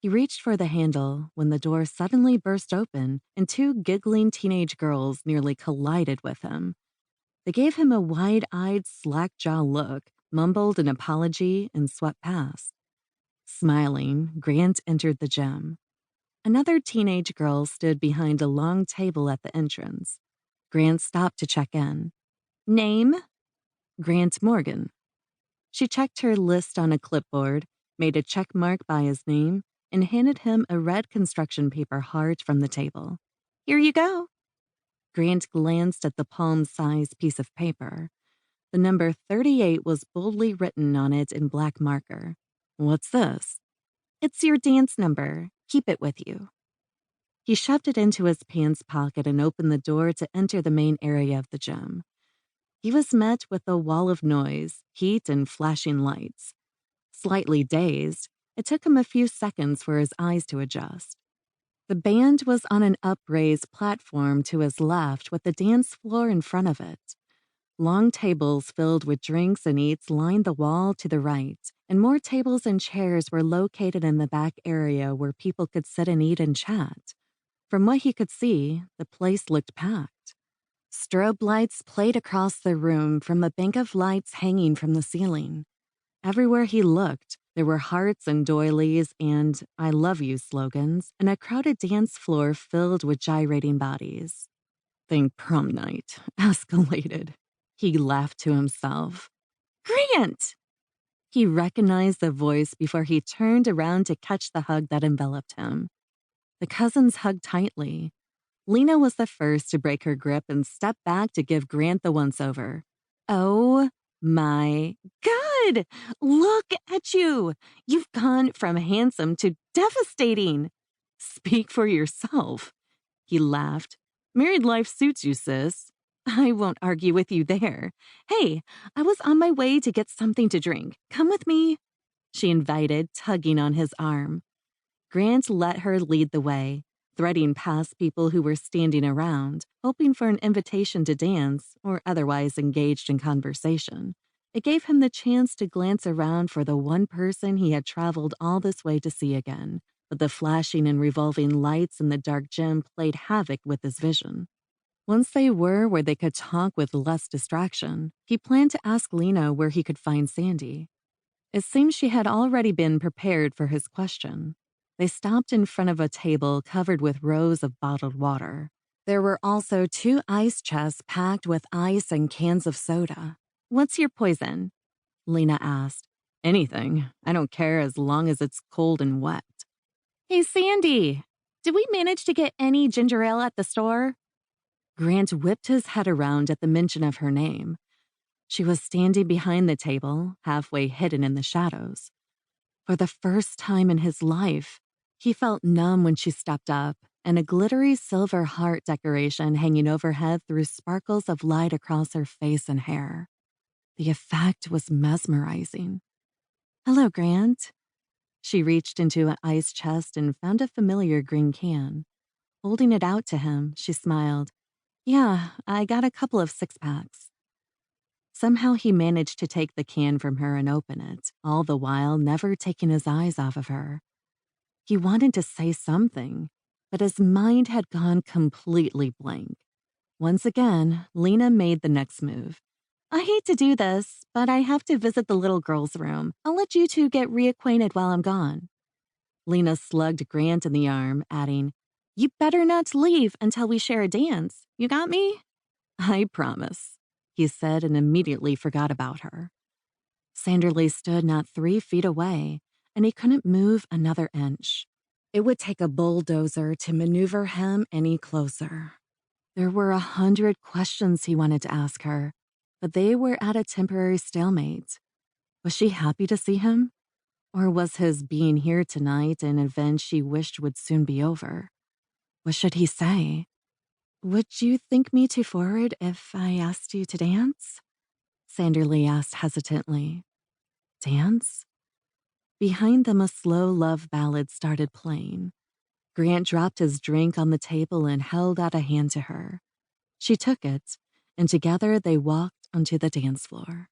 He reached for the handle when the door suddenly burst open and two giggling teenage girls nearly collided with him. They gave him a wide-eyed, slack-jaw look, mumbled an apology, and swept past. Smiling, Grant entered the gym. Another teenage girl stood behind a long table at the entrance. Grant stopped to check in. Name? Grant Morgan. She checked her list on a clipboard, made a check mark by his name, and handed him a red construction paper heart from the table. Here you go. Grant glanced at the palm-sized piece of paper. The number 38 was boldly written on it in black marker. What's this? It's your dance number. Keep it with you. He shoved it into his pants pocket and opened the door to enter the main area of the gym. He was met with a wall of noise, heat, and flashing lights. Slightly dazed, it took him a few seconds for his eyes to adjust. The band was on an upraised platform to his left with the dance floor in front of it. Long tables filled with drinks and eats lined the wall to the right, and more tables and chairs were located in the back area where people could sit and eat and chat. From what he could see, the place looked packed. Strobe lights played across the room from a bank of lights hanging from the ceiling. Everywhere he looked, there were hearts and doilies and I love you slogans, and a crowded dance floor filled with gyrating bodies. Think prom night escalated. He laughed to himself. Grant! He recognized the voice before he turned around to catch the hug that enveloped him. The cousins hugged tightly. Lena was the first to break her grip and step back to give Grant the once-over. Oh my God! Look at you! You've gone from handsome to devastating. Speak for yourself. He laughed. Married life suits you, sis. I won't argue with you there. Hey, I was on my way to get something to drink. Come with me. She invited, tugging on his arm. Grant let her lead the way, threading past people who were standing around, hoping for an invitation to dance or otherwise engaged in conversation. It gave him the chance to glance around for the one person he had traveled all this way to see again, but the flashing and revolving lights in the dark gym played havoc with his vision. Once they were where they could talk with less distraction, he planned to ask Lena where he could find Sandy. It seemed she had already been prepared for his question. They stopped in front of a table covered with rows of bottled water. There were also 2 ice chests packed with ice and cans of soda. What's your poison? Lena asked. Anything. I don't care as long as it's cold and wet. Hey, Sandy, did we manage to get any ginger ale at the store? Grant whipped his head around at the mention of her name. She was standing behind the table, halfway hidden in the shadows. For the first time in his life, he felt numb when she stepped up, and a glittery silver heart decoration hanging overhead threw sparkles of light across her face and hair. The effect was mesmerizing. Hello, Grant. She reached into an ice chest and found a familiar green can. Holding it out to him, she smiled. Yeah, I got a couple of 6-packs. Somehow he managed to take the can from her and open it, all the while never taking his eyes off of her. He wanted to say something, but his mind had gone completely blank. Once again, Lena made the next move. I hate to do this, but I have to visit the little girl's room. I'll let you two get reacquainted while I'm gone. Lena slugged Grant in the arm, adding, You better not leave until we share a dance. You got me? I promise, he said and immediately forgot about her. Sanderly stood not 3 feet away, and he couldn't move another inch. It would take a bulldozer to maneuver him any closer. There were 100 questions he wanted to ask her, but they were at a temporary stalemate. Was she happy to see him? Or was his being here tonight an event she wished would soon be over? What should he say? Would you think me too forward if I asked you to dance? Sanderly asked hesitantly. Dance? Behind them, a slow love ballad started playing. Grant dropped his drink on the table and held out a hand to her. She took it, and together they walked onto the dance floor.